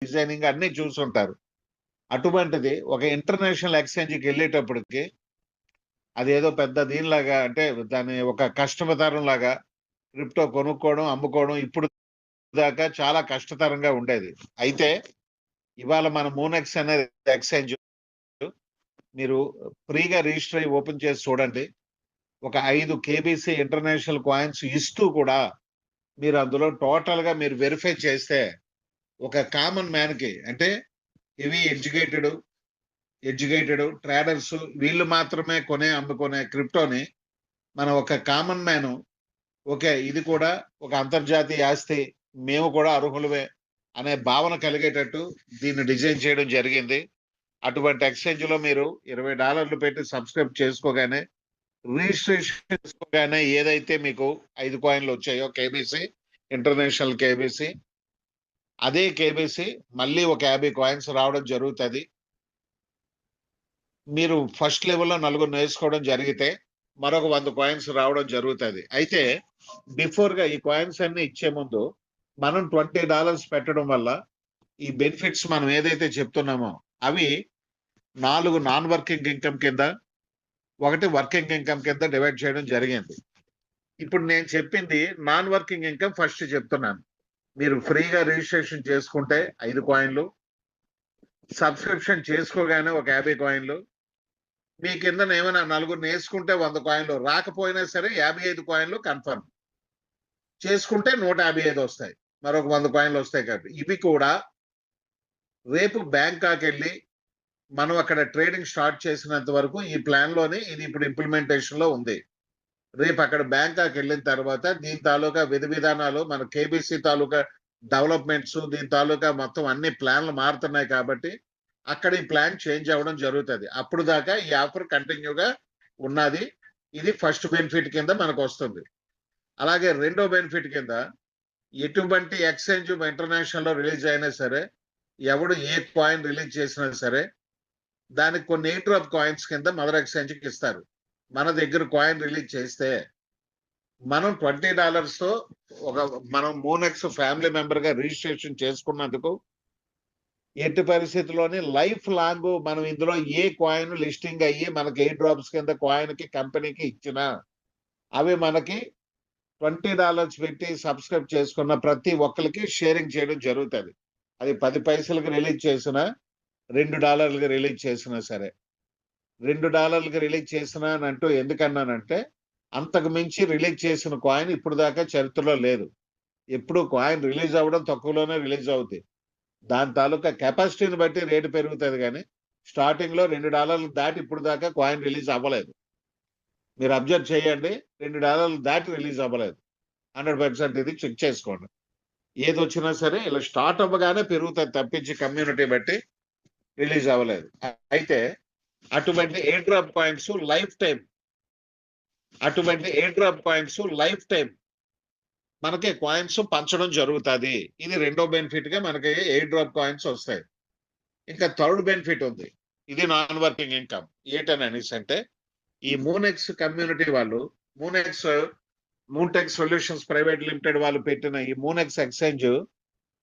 Designing అన్ని చూసుంటారు. అటువంటిది ఒక ఇంటర్నేషనల్ ఎక్స్చేంజ్కి వెళ్ళేటప్పటికి అదేదో పెద్ద దీనిలాగా అంటే దాని ఒక కష్టతరం లాగా క్రిప్టో కొనుక్కోవడం అమ్ముకోవడం ఇప్పుడు దాకా చాలా కష్టతరంగా ఉండేది. అయితే ఇవాళ మన మూనెక్స్ అనే ఎక్స్చేంజ్ మీరు ఫ్రీగా రిజిస్టర్ అయ్యి ఓపెన్ చేసి చూడండి. ఒక 5 కేబీసీ ఇంటర్నేషనల్ కాయిన్స్ ఇస్తూ కూడా మీరు అందులో టోటల్ గా మీరు వెరిఫై చేస్తే ఒక కామన్ మ్యాన్ కి అంటే హెవీ ఎడ్యుకేటెడ్ ట్రేడర్స్ వీళ్ళు మాత్రమే అమ్ముకునే క్రిప్టోని మనం ఒక కామన్ మ్యాన్ ఓకే ఇది కూడా ఒక అంతర్జాతీయ ఆస్తి, మేము కూడా అర్హులమే అనే భావన కలిగేటట్టు దీన్ని డిజైన్ చేయడం జరిగింది. అటువంటి ఎక్స్చేంజ్ లో మీరు $20 పెట్టి సబ్స్క్రైబ్ చేసుకోగానే రిజిస్ట్రేషన్ చేసుకోగానే ఏదైతే మీకు 5 కాయిన్లు వచ్చాయో కేబీసీ ఇంటర్నేషనల్ కేబీసీ, అదే కేబీసీ మళ్ళీ ఒక 50 కాయిన్స్ రావడం జరుగుతుంది. మీరు ఫస్ట్ లెవెల్లో 4 వేసుకోవడం జరిగితే మరొక 100 కాయిన్స్ రావడం జరుగుతుంది. అయితే బిఫోర్ గా ఈ కాయిన్స్ అన్ని ఇచ్చే ముందు మనం $20 పెట్టడం వల్ల ఈ బెనిఫిట్స్ మనం ఏదైతే చెప్తున్నామో అవి 4 నాన్ వర్కింగ్ ఇన్కమ్ కింద, 1 వర్కింగ్ ఇన్కమ్ కింద డివైడ్ చేయడం జరిగింది. ఇప్పుడు నేను చెప్పింది నాన్ వర్కింగ్ ఇన్కమ్ ఫస్ట్ చెప్తున్నాను. మీరు ఫ్రీగా రిజిస్ట్రేషన్ చేసుకుంటే 5 కాయిన్లు, సబ్స్క్రిప్షన్ చేసుకోగానే ఒక 50 కాయిన్లు, మీ కింద ఏమైనా 4 వేసుకుంటే 100 కాయిన్లు, రాకపోయినా సరే 55 కాయిన్లు కన్ఫర్మ్ చేసుకుంటే 155 వస్తాయి, మరొక 100 కాయిన్లు వస్తాయి. కాబట్టి ఇవి కూడా రేపు బ్యాంకాక్ వెళ్ళి మనం అక్కడ ట్రేడింగ్ స్టార్ట్ చేసినంత వరకు ఈ ప్లాన్ లోనే ఇది ఇప్పుడు ఇంప్లిమెంటేషన్ లో ఉంది. రేపు అక్కడ బ్యాంకాక్ వెళ్ళిన తర్వాత దీని తాలూకా విధి విధానాలు మన కేబీసీ తాలూకా డెవలప్మెంట్స్ దీని తాలూకా మొత్తం అన్ని ప్లాన్లు మారుతున్నాయి కాబట్టి అక్కడ ఈ ప్లాన్ చేంజ్ అవ్వడం జరుగుతుంది. అప్పుడు దాకా ఈ ఆఫర్ కంటిన్యూగా ఉన్నది. ఇది ఫస్ట్ బెనిఫిట్ కింద మనకు వస్తుంది. అలాగే రెండో బెనిఫిట్ కింద ఎటువంటి ఎక్స్చేంజ్ ఇంటర్నేషనల్ లో రిలీజ్ అయినా సరే, ఎవడు ఏ కాయిన్ రిలీజ్ చేసినా సరే దానికి కొన్ని ఎయిర్ డ్రాప్ కాయిన్స్ కింద మదర్ ఎక్స్చేంజ్కి ఇస్తారు. మన దగ్గర కాయిన్ రిలీజ్ చేస్తే మనం $20 తో మనం మూనెక్స్ ఫ్యామిలీ మెంబర్ గా రిజిస్ట్రేషన్ చేసుకున్నందుకు ఎట్టి పరిస్థితుల్లోని లైఫ్ లాంగ్ మనం ఇందులో ఏ కాయిన్ లిస్టింగ్ అయ్యి మనకి ఎయిర్ డ్రాప్స్ కింద కాయిన్ కి కంపెనీకి ఇచ్చినా అవి మనకి $20 పెట్టి సబ్స్క్రైబ్ చేసుకున్న ప్రతి ఒక్కరికి షేరింగ్ చేయడం జరుగుతుంది. అది 10 పైసలకు రిలీజ్ చేసినా, $2 రిలీజ్ చేసినా సరే. $2 రిలీజ్ చేసినా అని అంటూ ఎందుకన్నానంటే అంతకు మించి రిలీజ్ చేసిన కాయిన్ ఇప్పుడు దాకా చరిత్రలో లేదు. ఎప్పుడు కాయిన్ రిలీజ్ అవ్వడం తక్కువలోనే రిలీజ్ అవుతుంది. దాని తాలూకా కెపాసిటీని బట్టి రేటు పెరుగుతుంది. కానీ స్టార్టింగ్ లో $2 దాటి ఇప్పుడు దాకా కాయిన్ రిలీజ్ అవ్వలేదు. మీరు అబ్జర్వ్ చేయండి, $2 దాటి రిలీజ్ అవ్వలేదు. 100% ఇది చెక్ చేసుకోండి. ఏది వచ్చినా సరే ఇలా స్టార్ట్ అవ్వగానే పెరుగుతుంది తప్పించి కమ్యూనిటీ బట్టి రిలీజ్ అవ్వలేదు. అయితే అటువంటి air drop coins life time మనకి కాయిన్స్ పంచడం జరుగుతుంది. ఇది రెండో బెనిఫిట్ గా మనకి ఎయిర్ డ్రాప్ కాయిన్స్ వస్తాయి. ఇంకా థర్డ్ బెనిఫిట్ ఉంది, ఇది నాన్ వర్కింగ్ ఇన్కమ్. ఏంటని అనేసి అంటే ఈ మూనెక్స్ కమ్యూనిటీ వాళ్ళు మూన్టెక్ సొల్యూషన్స్ ప్రైవేట్ లిమిటెడ్ వాళ్ళు పెట్టిన ఈ మూనెక్స్ ఎక్స్చేంజ్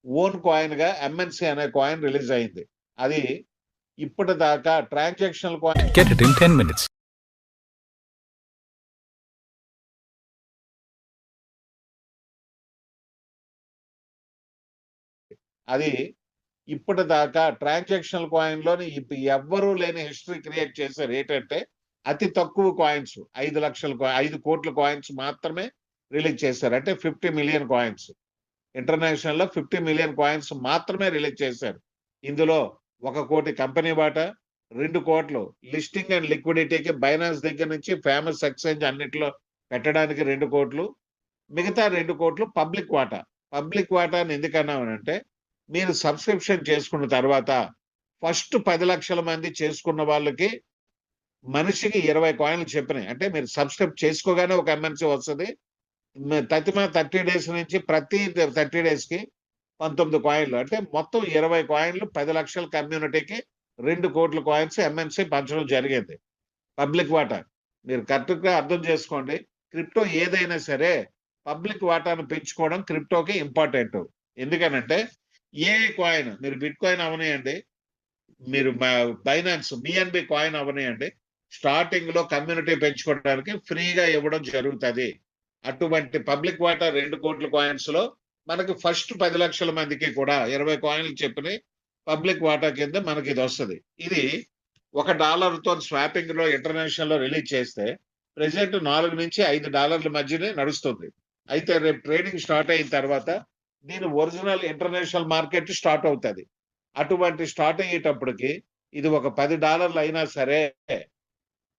ఓన్ కాయిన్ గా MNC అనే కాయిన్ రిలీజ్ అయింది. అది ఇప్పటిదాకా transactional coin Get it in 10 minutes. అది ఇప్పటిదాకా ట్రాన్సాక్షనల్ కాయిన్ లోని ఎవ్వరూ లేని హిస్టరీ క్రియేట్ చేశారు. ఏంటంటే అతి తక్కువ కాయిన్స్ 5 కోట్ల కాయిన్స్ మాత్రమే రిలీజ్ చేశారు. అంటే 50 మిలియన్ కాయిన్స్. ఇంటర్నేషనల్ లో 50 మిలియన్ కాయిన్స్ మాత్రమే రిలీజ్ చేశారు. ఇందులో 1 కోటి కంపెనీ వాటా, 2 కోట్లు లిస్టింగ్ అండ్ లిక్విడిటీకి బైనాన్స్ దగ్గర నుంచి ఫేమస్ ఎక్స్చేంజ్ అన్నిటిలో పెట్టడానికి 2 కోట్లు, మిగతా 2 కోట్లు పబ్లిక్ వాటాని ఎందుకన్నామనంటే మీరు సబ్స్క్రిప్షన్ చేసుకున్న తర్వాత ఫస్ట్ 10 లక్షల మంది చేసుకున్న వాళ్ళకి మనిషికి 20 కాయిన్లు చెప్పినాయి. అంటే మీరు సబ్స్క్రైబ్ చేసుకోగానే ఒక MNC వస్తుంది. 30 డేస్ నుంచి ప్రతి 30 డేస్ కి 19 కాయిన్లు, అంటే మొత్తం 20 కాయిన్లు 10 లక్షల కమ్యూనిటీకి 2 కోట్ల కాయిన్స్ MNC పంచడం జరిగింది. పబ్లిక్ వాటా మీరు కరెక్ట్ గా అర్థం చేసుకోండి. క్రిప్టో ఏదైనా సరే పబ్లిక్ వాటాను పెంచుకోవడం క్రిప్టోకి ఇంపార్టెంట్. ఎందుకనంటే ఏ కాయిన్ మీరు బిట్ కాయిన్ అవనియండి, మీరు బైనాన్స్ బిఎన్బి కాయిన్ అవనియండి, స్టార్టింగ్ లో కమ్యూనిటీ పెంచుకోవడానికి ఫ్రీగా ఇవ్వడం జరుగుతుంది. అటువంటి పబ్లిక్ వాటా 2 కోట్ల కాయిన్స్ లో మనకి ఫస్ట్ 10 లక్షల మందికి కూడా 20 కాయిన్లు చెప్పిన పబ్లిక్ వాటా కింద మనకి ఇది వస్తుంది. ఇది $1 తో స్వాపింగ్ లో ఇంటర్నేషనల్ లో రిలీజ్ చేస్తే ప్రెసెంట్ $4 నుంచి $5 మధ్యనే నడుస్తుంది. అయితే రేపు ట్రేడింగ్ స్టార్ట్ అయిన తర్వాత దీని ఒరిజినల్ ఇంటర్నేషనల్ మార్కెట్ స్టార్ట్ అవుతుంది. అటువంటి స్టార్ట్ అయ్యేటప్పటికి ఇది ఒక $10 అయినా సరే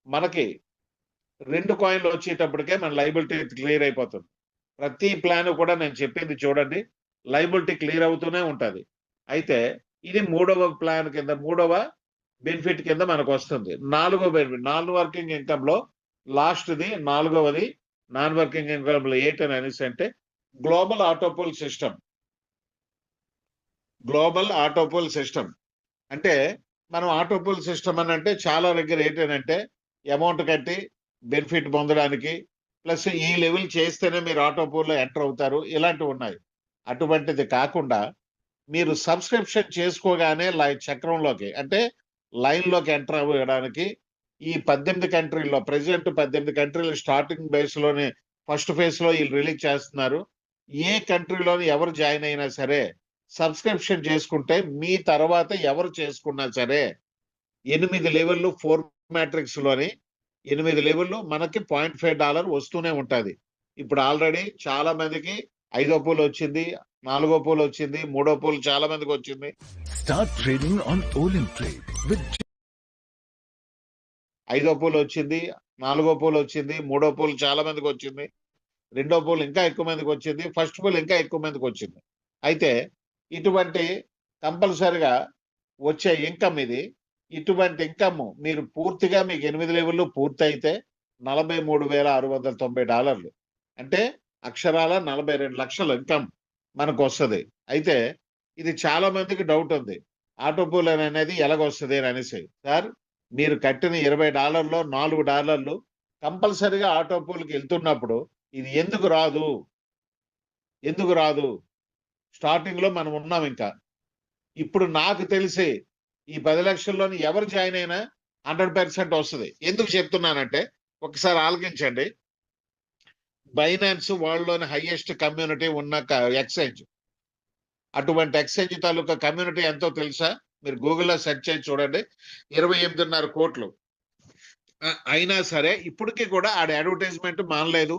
మనకి 2 కాయిన్లు వచ్చేటప్పటికే మన లైబిలిటీ క్లియర్ అయిపోతుంది. ప్రతి ప్లాన్ కూడా నేను చెప్పింది చూడండి, లైబిలిటీ క్లియర్ అవుతూనే ఉంటుంది. అయితే ఇది 3వ ప్లాన్ కింద, 3వ బెనిఫిట్ కింద మనకు వస్తుంది. 4వ బెనిఫిట్ నాన్ వర్కింగ్ ఇన్కమ్ లో లాస్ట్ది 4వది నాన్ వర్కింగ్ ఇన్కమ్ లో ఏంటని అనేసి అంటే global autopool system. Global autopool system అంటే మనం ఆటోపోల్ సిస్టమ్ అని అంటే చాలా దగ్గర ఏంటంటే అమౌంట్ కట్టి బెనిఫిట్ పొందడానికి, ప్లస్ ఈ లెవెల్ చేస్తేనే మీరు ఆటోపోల్లో ఎంటర్ అవుతారు, ఇలాంటివి ఉన్నాయి. అటువంటిది కాకుండా మీరు సబ్స్క్రిప్షన్ చేసుకోగానే చక్రంలోకి అంటే లైన్లోకి ఎంటర్ అవ్వడానికి ఈ 18 కంట్రీల్లో ప్రెసిడెంట్ 18 కంట్రీలు స్టార్టింగ్ బేస్ లోనే ఫస్ట్ ఫేజ్ లో వీళ్ళు రిలీజ్ చేస్తున్నారు. ఏ కంట్రీలోని ఎవరు జాయిన్ అయినా సరే సబ్స్క్రిప్షన్ చేసుకుంటే మీ తర్వాత ఎవరు చేసుకున్నా సరే 8 లెవెల్లు 4 మ్యాట్రిక్స్ లోని 8 లెవెల్లు మనకి $0.5 వస్తూనే ఉంటుంది. ఇప్పుడు ఆల్రెడీ చాలా మందికి 5వ పూల్ వచ్చింది, 4వ పూల్ వచ్చింది, 3వ పూల్ చాలా మందికి వచ్చింది. Start trading on Olymp Trade with 5వ పూల్ వచ్చింది, 4వ పూల్ వచ్చింది, 3వ పూల్ చాలా మందికి వచ్చింది, 2వ పూల్ ఇంకా ఎక్కువ మందికి వచ్చింది, ఫస్ట్ పూల్ ఇంకా ఎక్కువ మందికి వచ్చింది. అయితే ఇటువంటి కంపల్సరిగా వచ్చే ఇన్కమ్ ఇది. ఇటువంటి ఇన్కమ్ మీరు పూర్తిగా మీకు 8 లెవెల్లు పూర్తయితే $43,690 అంటే అక్షరాల 42 లక్షల ఇన్కమ్ మనకు వస్తుంది. అయితే ఇది చాలా మందికి డౌట్ ఉంది, ఆటోపూల్ అనేది ఎలాగొస్తుంది అని అనేసి. సార్ మీరు కట్టిన $20లో $4 కంపల్సరిగా ఆటోపూల్కి వెళ్తున్నప్పుడు ఇది ఎందుకు రాదు, ఎందుకు రాదు? స్టార్టింగ్ లో మనం ఉన్నాం. ఇంకా ఇప్పుడు నాకు తెలిసి ఈ 10 లక్షల్లోని ఎవరు జాయిన్ అయినా 100% వస్తుంది. ఎందుకు చెప్తున్నానంటే ఒకసారి ఆలోచించండి. బైనాన్స్ వరల్డ్ లోని హైయెస్ట్ కమ్యూనిటీ ఉన్న ఎక్స్చేంజ్. అటువంటి ఎక్స్చేంజ్ తాలూకా కమ్యూనిటీ ఎంతో తెలుసా? మీరు గూగుల్లో సెర్చ్ చేసి చూడండి, 28.5 కోట్లు. అయినా సరే ఇప్పటికీ కూడా ఆడ అడ్వర్టైజ్మెంట్ మానలేదు.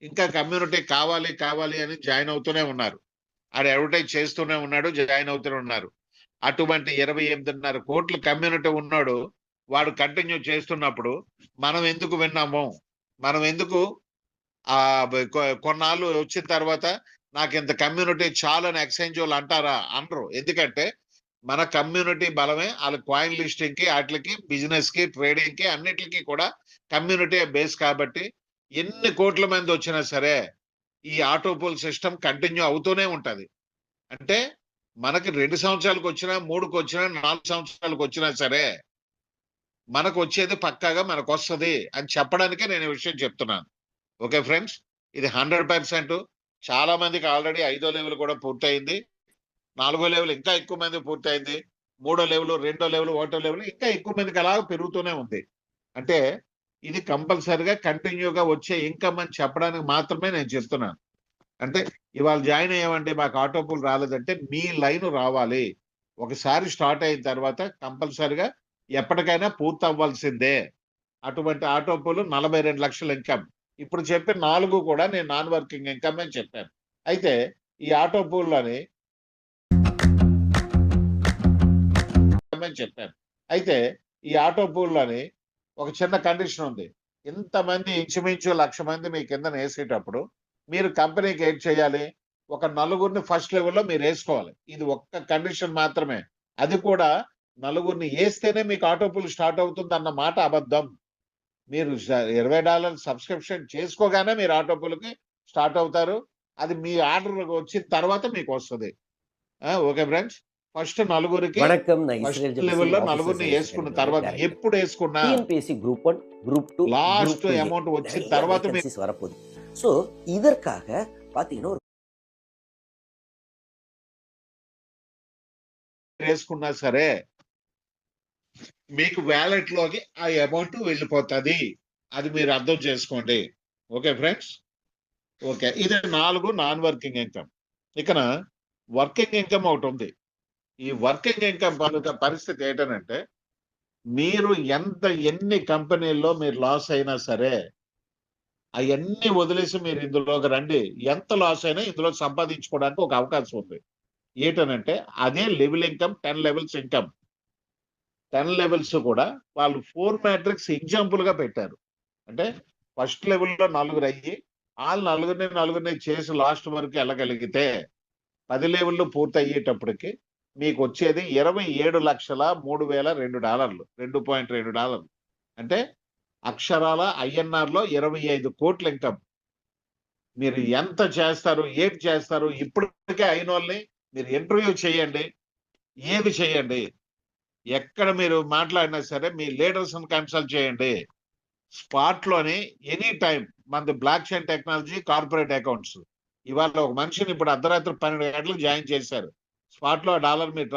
ఇంకా కమ్యూనిటీ కావాలి కావాలి అని జాయిన్ అవుతూనే ఉన్నారు. ఆడ అడ్వర్టైజ్ చేస్తూనే ఉన్నాడు, జాయిన్ అవుతూనే ఉన్నారు. అటువంటి 28.5 కోట్ల కమ్యూనిటీ ఉన్నాడు, వాడు కంటిన్యూ చేస్తున్నప్పుడు మనం ఎందుకు విన్నాము? మనం ఎందుకు కొన్నాళ్ళు వచ్చిన తర్వాత నాకు ఇంత కమ్యూనిటీ చాలని ఎక్స్చేంజ్ వాళ్ళు అంటారా? అనరు. ఎందుకంటే మన కమ్యూనిటీ బలమే వాళ్ళ కాయిన్ లిస్టింగ్ కి, వాటికి బిజినెస్ కి, ట్రేడింగ్ కి, అన్నిటికీ కూడా కమ్యూనిటీ బేస్. కాబట్టి ఎన్ని కోట్ల మంది వచ్చినా సరే ఈ ఆటోపోల్ సిస్టమ్ కంటిన్యూ అవుతూనే ఉంటది. అంటే మనకి 2 సంవత్సరాలకు వచ్చినా, 3కి వచ్చినా, 4 సంవత్సరాలకు వచ్చినా సరే మనకు వచ్చేది పక్కాగా మనకు వస్తుంది అని చెప్పడానికే నేను ఈ విషయం చెప్తున్నాను. ఓకే ఫ్రెండ్స్, ఇది 100%. చాలా మందికి ఆల్రెడీ 5వ లెవెల్ కూడా పూర్తయింది, 4వ లెవెల్ ఇంకా ఎక్కువ మంది పూర్తయింది, 3వ లెవెల్, 2వ లెవెల్, 1వ లెవెల్ ఇంకా ఎక్కువ మందికి అలా పెరుగుతూనే ఉంది. అంటే ఇది కంపల్సరిగా కంటిన్యూగా వచ్చే ఇన్కమ్ అని చెప్పడానికి మాత్రమే నేను చెప్తున్నాను. అంటే ఇవాళ జాయిన్ అయ్యామంటే మాకు ఆటోపూల్ రాలేదంటే మీ లైన్ రావాలి. ఒకసారి స్టార్ట్ అయిన తర్వాత కంపల్సరిగా ఎప్పటికైనా పూర్తి అవ్వాల్సిందే. అటువంటి ఆటోపూల్ 42 లక్షల ఇన్కమ్. ఇప్పుడు చెప్పిన 4 కూడా నేను నాన్ వర్కింగ్ ఇన్కమ్ అని చెప్పాను. అయితే ఈ ఆటోపూల్లోని చెప్పాను. అయితే ఈ ఆటోపూల్లోని ఒక చిన్న కండిషన్ ఉంది. ఇంతమంది ఇంచుమించు 1,00,000 మంది మీ కింద వేసేటప్పుడు మీరు కంపెనీకి ఏం చేయాలి? ఒక నలుగురిని ఫస్ట్ లెవెల్లో మీరు వేసుకోవాలి. ఇది ఒక్క కండిషన్ మాత్రమే. అది కూడా నలుగురిని వేస్తేనే మీకు ఆటోపూల్ స్టార్ట్ అవుతుంది అన్న మాట అబద్ధం. మీరు $20 సబ్స్క్రిప్షన్ చేసుకోగానే మీరు ఆటోపూల్కి స్టార్ట్ అవుతారు. అది మీ ఆర్డర్ వచ్చిన తర్వాత మీకు వస్తుంది. ఓకే ఫ్రెండ్స్, ఫస్ట్ నలుగురికి வணக்கம். நான் ఫస్ట్ இஸ்ரேல் ஜெபசி లెవెల్లో ஆஃபீஸர் నలుగురిని சர்வீஸ் వేసుకున్న அகாடமியோட తర్వాత டைரக்டர். ఎప్పుడు వేసుకున్నా TNPSC group 1, group 2, last group 2 amount వచ్చిన நிறைய తర్వాత మీరు வேகன்சிஸ் வரப்போகுது. ஸோ இதற்காக பார்த்தீங்கன்னா వేసుకున్నా సరే మీకు వ్యాలెట్ లోకి ఆ అమౌంట్ వెళ్ళిపోతుంది. అది మీరు అర్థం చేసుకోండి. Okay friends. ఓకే, ఇది 4 నాన్ వర్కింగ్ ఇన్కమ్. ఇకన వర్కింగ్ ఇన్కమ్ ఒకటి ఉంది. ఈ వర్కింగ్ ఇన్కమ్ పరిస్థితి ఏంటనంటే, మీరు ఎన్ని కంపెనీల్లో మీరు లాస్ అయినా సరే అవన్నీ వదిలేసి మీరు ఇందులోకి రండి. ఎంత లాస్ అయినా ఇందులో సంపాదించుకోవడానికి ఒక అవకాశం ఉంది. ఏంటనంటే అదే level income, 10 levels income. 10 levels కూడా వాళ్ళు 4 మ్యాట్రిక్స్ ఎగ్జాంపుల్ గా పెట్టారు. అంటే ఫస్ట్ లెవెల్లో 4 అయ్యి వాళ్ళు నలుగురిని చేసి లాస్ట్ వరకు వెళ్ళగలిగితే 10 లెవెల్లో పూర్తి అయ్యేటప్పటికి మీకు వచ్చేది $27,03,002, $2.2. అంటే అక్షరాల INR లో 25 కోట్ల ఇన్కమ్. మీరు ఎంత చేస్తారు, ఏది చేస్తారు, ఇప్పటికే అయిన వాళ్ళని మీరు ఇంటర్వ్యూ చేయండి, ఏది చేయండి, ఎక్కడ మీరు మాట్లాడినా సరే మీ లీడర్స్ కన్సల్ట్ చేయండి. స్పాట్ లోని ఎనీ టైం మనది block chain technology corporate accounts. ఇవాళ ఒక మనిషిని ఇప్పుడు అర్ధరాత్రి 12 గంటలకు జాయిన్ చేశారు. స్పాట్ లో $1 మీరు